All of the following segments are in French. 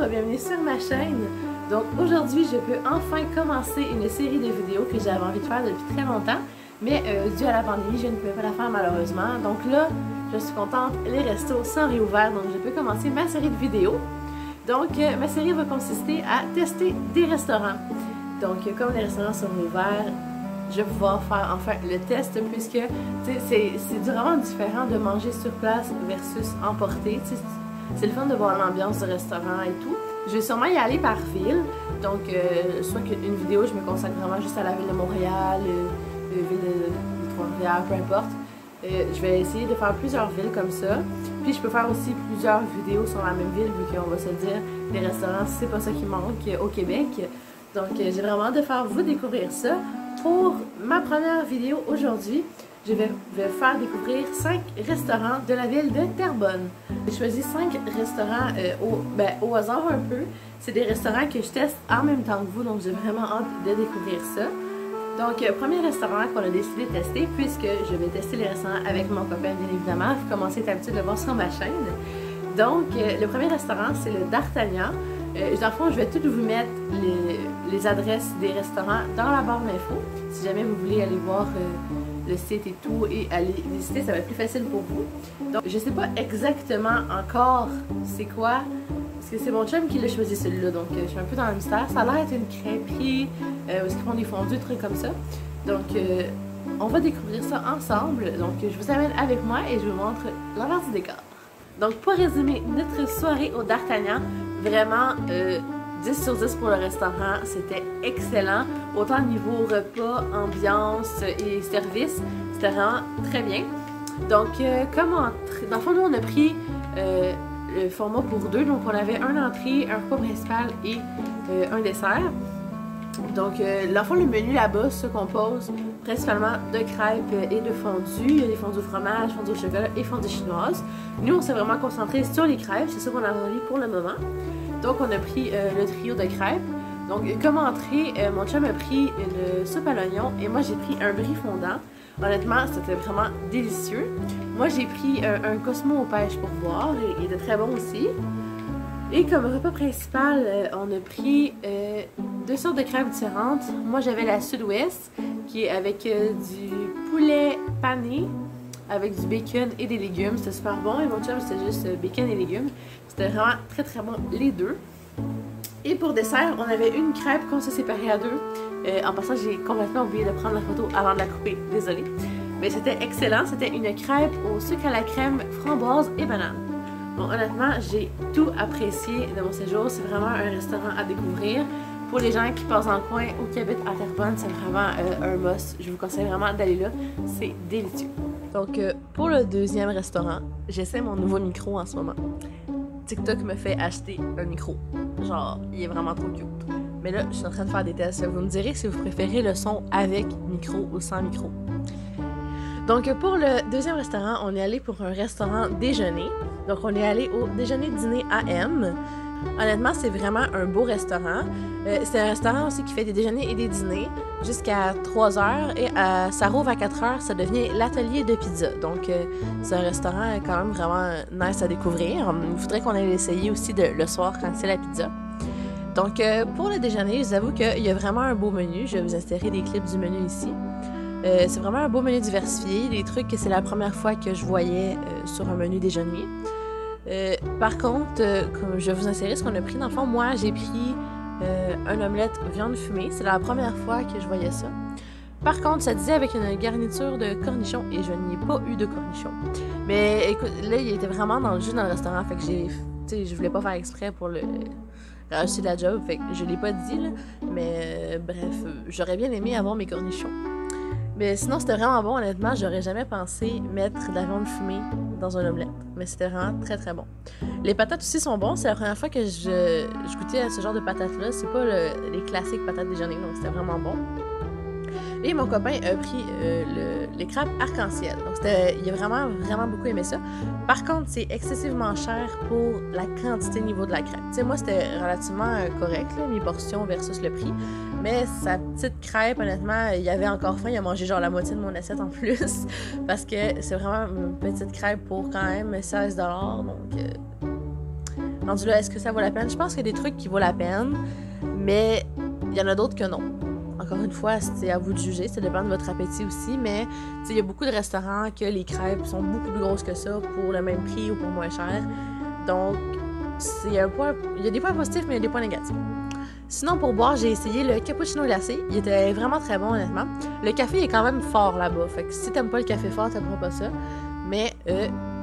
bienvenue sur ma chaîne. Donc aujourd'hui, je peux enfin commencer une série de vidéos que j'avais envie de faire depuis très longtemps, mais dû à la pandémie, je ne pouvais pas la faire malheureusement. Donc là, je suis contente, les restos sont réouverts, donc je peux commencer ma série de vidéos. Donc ma série va consister à tester des restaurants. Donc comme les restaurants sont réouverts, je vais pouvoir faire enfin le test puisque c'est vraiment différent de manger sur place versus emporter. C'est le fun de voir l'ambiance du restaurant et tout. Je vais sûrement y aller par ville, donc soit qu'une vidéo, je me consacre vraiment juste à la ville de Montréal, la ville de Trois-Rivières, peu importe. Je vais essayer de faire plusieurs villes comme ça. Puis je peux faire aussi plusieurs vidéos sur la même ville, vu qu'on va se dire, les restaurants, c'est pas ça qui manque au Québec. Donc j'ai vraiment hâte de faire vous découvrir ça. Pour ma première vidéo aujourd'hui, je vais faire découvrir 5 restaurants de la ville de Terrebonne. J'ai choisi 5 restaurants au hasard un peu. C'est des restaurants que je teste en même temps que vous, donc j'ai vraiment hâte de découvrir ça. Donc, premier restaurant qu'on a décidé de tester, puisque je vais tester les restaurants avec mon copain, bien évidemment. Vous commencez à être habitué de le voir sur ma chaîne. Donc, le premier restaurant, c'est le D'Artagnan. Dans le fond, je vais toutes vous mettre les adresses des restaurants dans la barre d'infos. Si jamais vous voulez aller voir le site et tout et aller visiter, ça va être plus facile pour vous. Donc, je sais pas exactement encore c'est quoi, parce que c'est mon chum qui l'a choisi celui-là, donc je suis un peu dans le mystère. Ça a l'air d'être une crêperie, où ils font des fondus, des trucs comme ça. Donc, on va découvrir ça ensemble. Donc, je vous amène avec moi et je vous montre l'envers du décor. Donc, pour résumer notre soirée au D'Artagnan, vraiment 10 sur 10 pour le restaurant, c'était excellent. Autant niveau repas, ambiance et service, c'était vraiment très bien. Donc, dans le fond, nous on a pris le format pour deux, donc on avait un entrée, un repas principal et un dessert. Donc, dans le fond, le menu là-bas se compose principalement de crêpes et de fondue. Il y a des fondues au fromage, fondues au chocolat et fondues chinoises. Nous, on s'est vraiment concentré sur les crêpes, c'est ça qu'on a envie pour le moment. Donc, on a pris le trio de crêpes. Donc, comme entrée, mon chum a pris une soupe à l'oignon et moi, j'ai pris un brie fondant. Honnêtement, c'était vraiment délicieux. Moi, j'ai pris un Cosmo aux pêches pour boire et il était très bon aussi. Et comme repas principal, on a pris 2 sortes de crêpes différentes. Moi, j'avais la Sud-Ouest qui est avec du poulet pané, avec du bacon et des légumes. C'était super bon. Et mon chum, c'était juste bacon et légumes. C'était vraiment très très bon les deux. Et pour dessert, on avait une crêpe qu'on s'est séparée à deux. En passant, j'ai complètement oublié de prendre la photo avant de la couper. Désolée. Mais c'était excellent. C'était une crêpe au sucre à la crème, framboise et banane. Bon, honnêtement, j'ai tout apprécié de mon séjour. C'est vraiment un restaurant à découvrir. Pour les gens qui passent dans le coin ou qui habitent à Terrebonne, c'est vraiment un must. Je vous conseille vraiment d'aller là. C'est délicieux. Donc, pour le deuxième restaurant, j'essaie mon nouveau micro en ce moment. TikTok me fait acheter un micro. Genre, il est vraiment trop cute. Mais là, je suis en train de faire des tests. Vous me direz si vous préférez le son avec micro ou sans micro. Donc, pour le deuxième restaurant, on est allé pour un restaurant déjeuner. Donc, on est allé au déjeuner-dîner AM. Honnêtement, c'est vraiment un beau restaurant. C'est un restaurant aussi qui fait des déjeuners et des dîners jusqu'à 3 h et ça rouvre à 4 h, ça devient l'atelier de pizza. Donc, c'est un restaurant quand même vraiment nice à découvrir. Il faudrait qu'on aille l'essayer aussi le soir quand c'est la pizza. Donc, pour le déjeuner, je vous avoue qu'il y a vraiment un beau menu. Je vais vous insérer des clips du menu ici. C'est vraiment un beau menu diversifié, des trucs que c'est la première fois que je voyais sur un menu déjeuner. Par contre, comme je vais vous insérer ce qu'on a pris, dans le fond, moi j'ai pris un omelette viande fumée. C'est la première fois que je voyais ça. Par contre, ça disait avec une garniture de cornichons et je n'y ai pas eu de cornichons. Mais écoute, là, il était vraiment dans le jus dans le restaurant, fait que je voulais pas faire exprès pour le rajouter de la job, fait que je l'ai pas dit, là. Mais bref, j'aurais bien aimé avoir mes cornichons. Mais sinon, c'était vraiment bon, honnêtement. J'aurais jamais pensé mettre de la viande fumée dans un omelette. Mais c'était vraiment très très bon. Les patates aussi sont bons. C'est la première fois que je goûtais à ce genre de patates-là. C'est pas les classiques patates déjeuner, donc c'était vraiment bon. Et mon copain a pris les crêpes arc-en-ciel. Donc il a vraiment, vraiment beaucoup aimé ça. Par contre, c'est excessivement cher pour la quantité niveau de la crêpe. Tu sais, moi, c'était relativement correct, là, mes portions versus le prix. Mais sa petite crêpe, honnêtement, il avait encore faim. Il a mangé genre la moitié de mon assiette en plus. Parce que c'est vraiment une petite crêpe pour quand même 16 $. Donc, rendu là, est-ce que ça vaut la peine? Je pense qu'il y a des trucs qui vaut la peine, mais il y en a d'autres que non. Encore une fois, c'est à vous de juger, ça dépend de votre appétit aussi, mais il y a beaucoup de restaurants que les crêpes sont beaucoup plus grosses que ça pour le même prix ou pour moins cher. Donc, il y a des points positifs, mais il y a des points négatifs. Sinon, pour boire, j'ai essayé le cappuccino glacé. Il était vraiment très bon, honnêtement. Le café est quand même fort là-bas, fait que si t'aimes pas le café fort, t'aimeras pas ça. Mais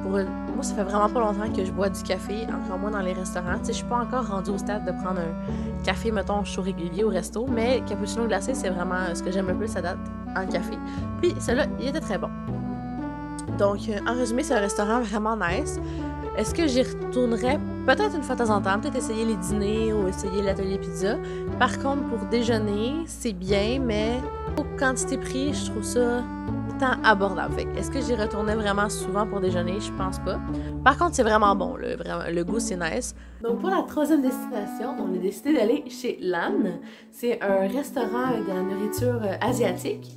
moi, ça fait vraiment pas longtemps que je bois du café, encore moins dans les restaurants. Je suis pas encore rendue au stade de prendre un café, mettons, chaud régulier au resto, mais le cappuccino glacé, c'est vraiment ce que j'aime le plus à date en café. Puis, celui-là, il était très bon. Donc, en résumé, c'est un restaurant vraiment nice. Est-ce que j'y retournerais peut-être une fois de temps en temps, peut-être essayer les dîners ou essayer l'atelier pizza. Par contre, pour déjeuner, c'est bien, mais pour quantité-prix, je trouve ça tant abordable. Est-ce que j'y retournais vraiment souvent pour déjeuner? Je pense pas. Par contre, c'est vraiment bon, le goût, c'est nice. Donc, pour la troisième destination, on a décidé d'aller chez Lan. C'est un restaurant avec de la nourriture asiatique.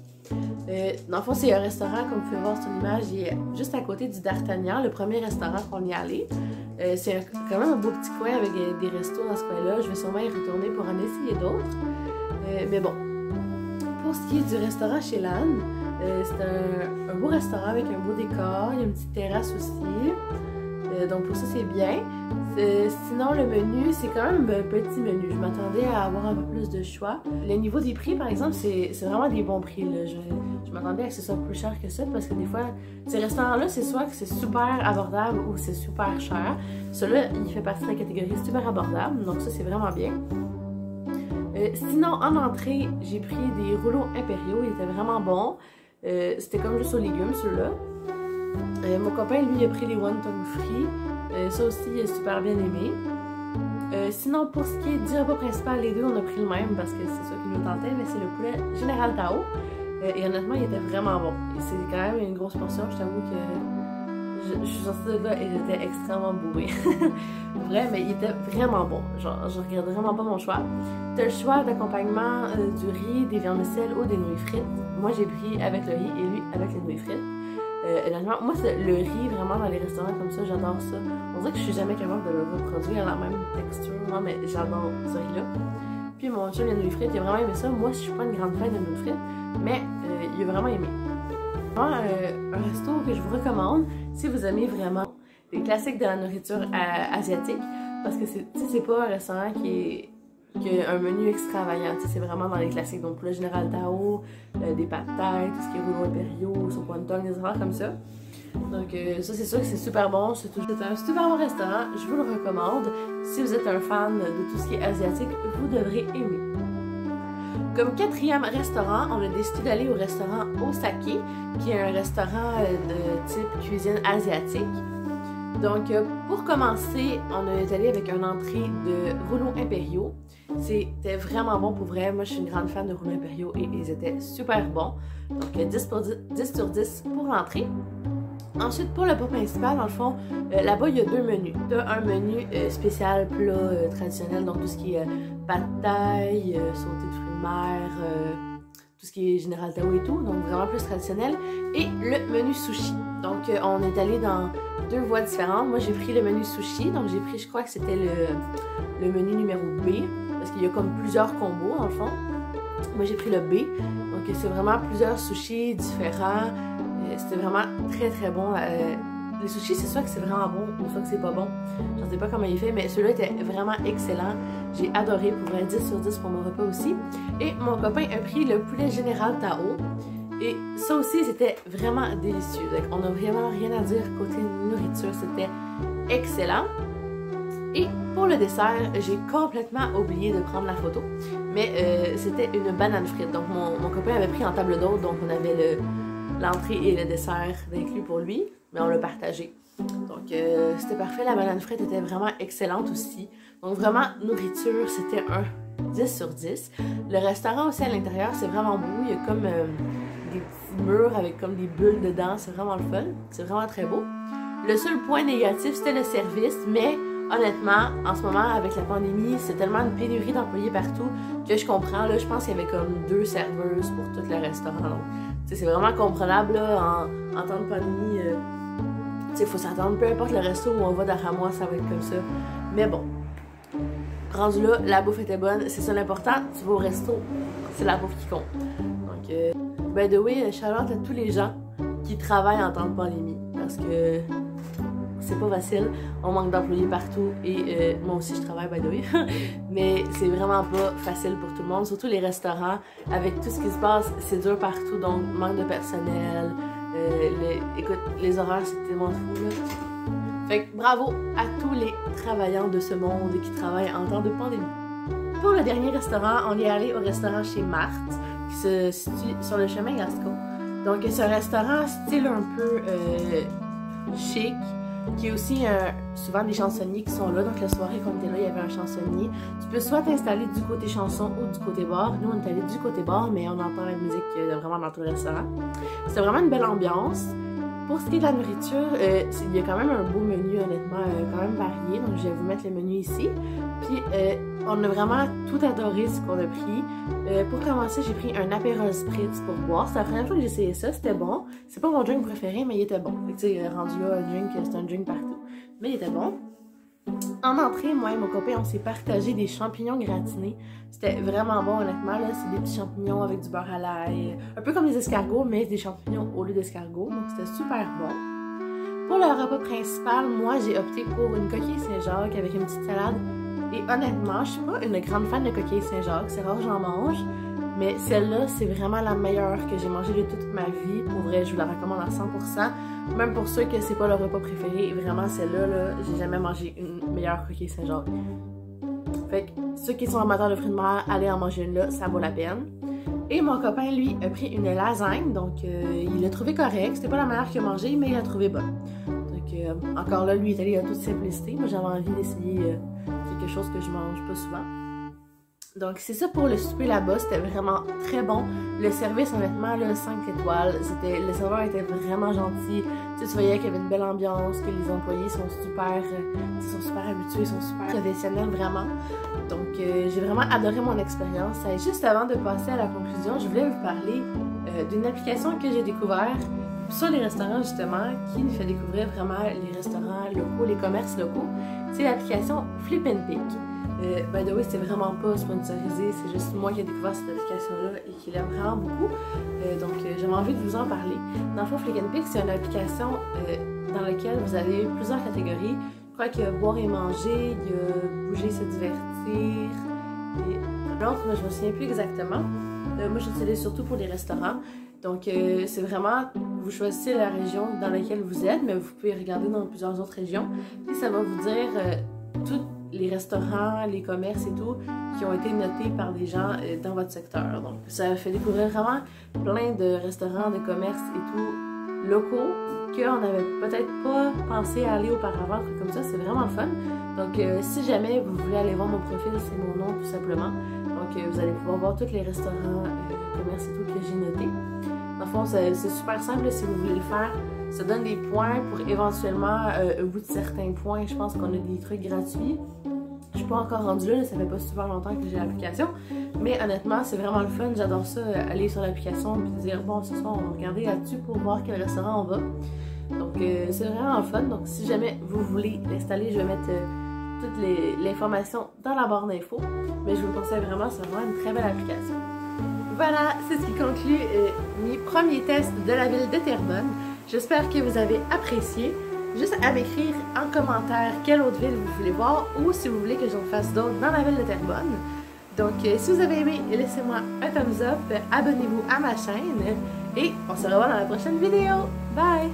Dans le fond, c'est un restaurant, comme vous pouvez voir sur l'image, il est juste à côté du D'Artagnan, le premier restaurant qu'on y est allé. C'est quand même un beau petit coin avec des restos dans ce coin-là. Je vais sûrement y retourner pour en essayer d'autres. Mais bon, pour ce qui est du restaurant chez Lan, c'est un beau restaurant avec un beau décor. Il y a une petite terrasse aussi. Donc pour ça, c'est bien. Sinon, le menu, c'est quand même un petit menu. Je m'attendais à avoir un peu plus de choix. Le niveau des prix, par exemple, c'est vraiment des bons prix. Là. Je m'attendais à ce que ce soit plus cher que ça parce que des fois, ces restaurants-là, c'est soit que c'est super abordable ou c'est super cher. Celui-là, il fait partie de la catégorie super abordable, donc ça, c'est vraiment bien. Sinon, en entrée, j'ai pris des rouleaux impériaux. Ils étaient vraiment bons. C'était comme juste aux légumes, ceux-là. Mon copain, lui, il a pris les wonton frits. Ça aussi, il a super bien aimé. Sinon, pour ce qui est du repas principal, les deux, on a pris le même parce que c'est ça qui nous tentait, mais c'est le poulet Général Tao. Et honnêtement, il était vraiment bon. Et c'est quand même une grosse portion, je t'avoue que je suis sortie de là et j'étais extrêmement bourrée. Vrai, mais il était vraiment bon. Genre, je regrette vraiment pas mon choix. T'as le choix d'accompagnement du riz, des viandes de sel ou des nouilles frites. Moi, j'ai pris avec le riz et lui avec les nouilles frites. Moi, le riz, vraiment, dans les restaurants comme ça, j'adore ça. On dirait que je suis jamais capable de le reproduire la même texture. Non, mais j'adore ce riz-là. Puis mon chum, les nouilles frites, il a vraiment aimé ça. Moi, je suis pas une grande fan de nouilles frites, mais il a vraiment aimé. Vraiment, un resto que je vous recommande si vous aimez vraiment les classiques de la nourriture asiatique. Parce que c'est pas un restaurant qui a un menu extravagant, c'est vraiment dans les classiques, donc poulet Général Tao, des pâtes thaï, tout ce qui est rouleaux impériaux, soupe wonton, des affaires comme ça. Donc ça, c'est sûr que c'est super bon, c'est un super bon restaurant, je vous le recommande. Si vous êtes un fan de tout ce qui est asiatique, vous devrez aimer. Comme quatrième restaurant, on a décidé d'aller au restaurant Osake, qui est un restaurant de type cuisine asiatique. Donc, pour commencer, on est allé avec une entrée de rouleaux impériaux. C'était vraiment bon pour vrai. Moi, je suis une grande fan de rouleaux impériaux et ils étaient super bons. Donc, 10 sur 10 pour l'entrée. Ensuite, pour le plat principal, dans le fond, là-bas, il y a deux menus. Tu as un menu spécial plat traditionnel, donc tout ce qui est pâte thaï, sauté de fruits de mer, tout ce qui est Général Tao et tout, donc vraiment plus traditionnel. Et le menu sushi. Donc, on est allé dans deux voies différentes. Moi, j'ai pris le menu sushi, donc j'ai pris, je crois que c'était le menu numéro B, parce qu'il y a comme plusieurs combos, dans le fond. Moi, j'ai pris le B, donc c'est vraiment plusieurs sushis différents. C'était vraiment très très bon. Les sushis, c'est soit que c'est vraiment bon ou soit que c'est pas bon. Je ne sais pas comment il est fait, mais celui-là était vraiment excellent. J'ai adoré, pour vrai, 10 sur 10 pour mon repas aussi. Et mon copain a pris le poulet Général Tao. Et ça aussi, c'était vraiment délicieux. Donc, on n'a vraiment rien à dire côté nourriture. C'était excellent. Et pour le dessert, j'ai complètement oublié de prendre la photo. Mais c'était une banane frite. Donc, mon copain avait pris en table d'hôte. Donc, on avait l'entrée et le dessert inclus pour lui. Mais on l'a partagé. Donc, c'était parfait. La banane frite était vraiment excellente aussi. Donc, vraiment, nourriture, c'était un 10 sur 10. Le restaurant aussi à l'intérieur, c'est vraiment beau. Il y a comme des petits murs avec comme des bulles dedans. C'est vraiment le fun. C'est vraiment très beau. Le seul point négatif, c'était le service. Mais honnêtement, en ce moment, avec la pandémie, c'est tellement une pénurie d'employés partout que je comprends. Là, je pense qu'il y avait comme 2 serveuses pour tout le restaurant. Donc, c'est vraiment comprenable là, en temps de pandémie. Il faut s'attendre, peu importe le resto où on va d'Aramois, ça va être comme ça. Mais bon, rendu là, la bouffe était bonne, c'est ça l'important. Tu vas au resto, c'est la bouffe qui compte. Donc, by the way, shout-out à tous les gens qui travaillent en temps de pandémie parce que c'est pas facile, on manque d'employés partout et moi aussi je travaille by the way, mais c'est vraiment pas facile pour tout le monde, surtout les restaurants, avec tout ce qui se passe, c'est dur partout, donc manque de personnel, écoute, les horaires c'est tellement fou là. Fait que bravo à tous les travailleurs de ce monde qui travaillent en temps de pandémie. Pour le dernier restaurant, on est allé au restaurant chez Marthe, qui se situe sur le chemin Gasco. Donc c'est un restaurant style un peu chic, qui est aussi souvent des chansonniers qui sont là. Donc la soirée qu'on était là, il y avait un chansonnier. Tu peux soit t'installer du côté chanson ou du côté bar. Nous on est allé du côté bar, mais on entend la musique vraiment dans tout le restaurant. C'était vraiment une belle ambiance. Pour ce qui est de la nourriture, il y a quand même un beau menu, honnêtement, quand même varié. Donc je vais vous mettre le menu ici. Puis on a vraiment tout adoré ce qu'on a pris. Pour commencer, j'ai pris un Aperol Spritz pour boire. C'est la première fois que j'ai essayé ça, c'était bon. C'est pas mon drink préféré, mais il était bon. Fait que tu sais, rendu là, c'est un drink partout. Mais il était bon. En entrée, moi et mon copain, on s'est partagé des champignons gratinés. C'était vraiment bon, honnêtement. Là, c'est des petits champignons avec du beurre à l'ail. Un peu comme des escargots, mais des champignons au lieu d'escargots. Donc c'était super bon. Pour le repas principal, moi j'ai opté pour une coquille Saint-Jacques avec une petite salade. Et honnêtement, je suis pas une grande fan de coquille Saint-Jacques. C'est rare que j'en mange. Mais celle-là, c'est vraiment la meilleure que j'ai mangée de toute ma vie. Pour vrai, je vous la recommande à 100%. Même pour ceux que c'est pas leur repas préféré, vraiment celle-là, là, j'ai jamais mangé une meilleure coquille Saint-Jacques. Fait que ceux qui sont amateurs de fruits de mer, allez en manger une là, ça vaut la peine. Et mon copain, lui, a pris une lasagne, donc il l'a trouvé correct. C'était pas la meilleure qu'il a mangée, mais il l'a trouvé bonne. Donc encore là, lui, il est allé à toute simplicité. Moi, j'avais envie d'essayer quelque chose que je mange pas souvent. Donc c'est ça pour le souper là-bas, c'était vraiment très bon. Le service, honnêtement, là, 5 étoiles, le serveur était vraiment gentil. Tu voyais qu'il y avait une belle ambiance, que les employés sont super habitués, sont super professionnels vraiment. Donc j'ai vraiment adoré mon expérience. Et juste avant de passer à la conclusion, je voulais vous parler d'une application que j'ai découverte sur les restaurants justement, qui nous fait découvrir vraiment les restaurants locaux, les commerces locaux. C'est l'application Flip & Pick. By the way, c'était vraiment pas sponsorisé, c'est juste moi qui ai découvert cette application-là et qui l'aime vraiment beaucoup. Donc j'avais envie de vous en parler. Dans le fond, Flip & Pick, c'est une application dans laquelle vous avez plusieurs catégories. Je crois qu'il y a boire et manger, il y a bouger, se divertir. Et l'autre, je me souviens plus exactement. Moi, j'utilise surtout pour les restaurants. Donc c'est vraiment, vous choisissez la région dans laquelle vous êtes, mais vous pouvez regarder dans plusieurs autres régions. Et ça va vous dire toutes les restaurants, les commerces et tout qui ont été notés par des gens dans votre secteur. Donc ça fait découvrir vraiment plein de restaurants, de commerces et tout locaux qu'on n'avait peut-être pas pensé à aller auparavant, trucs comme ça, c'est vraiment fun. Donc si jamais vous voulez aller voir mon profil, c'est mon nom tout simplement. Donc vous allez pouvoir voir tous les restaurants, commerces et tout que j'ai notés. Dans le fond, c'est super simple si vous voulez le faire. Ça donne des points pour éventuellement, au bout de certains points, je pense qu'on a des trucs gratuits. Je suis pas encore rendue là, ça fait pas super longtemps que j'ai l'application. Mais honnêtement, c'est vraiment le fun. J'adore ça, aller sur l'application et dire bon, ce soir, on va regarder là-dessus pour voir quel restaurant on va. Donc, c'est vraiment fun. Donc, si jamais vous voulez l'installer, je vais mettre toute l'information dans la barre d'infos. Mais je vous le conseille vraiment, c'est vraiment une très belle application. Voilà, c'est ce qui conclut mes premiers tests de la ville de Terrebonne. J'espère que vous avez apprécié. Juste à m'écrire en commentaire quelle autre ville vous voulez voir ou si vous voulez que j'en fasse d'autres dans la ville de Terrebonne. Donc, si vous avez aimé, laissez-moi un thumbs up, abonnez-vous à ma chaîne et on se revoit dans la prochaine vidéo. Bye!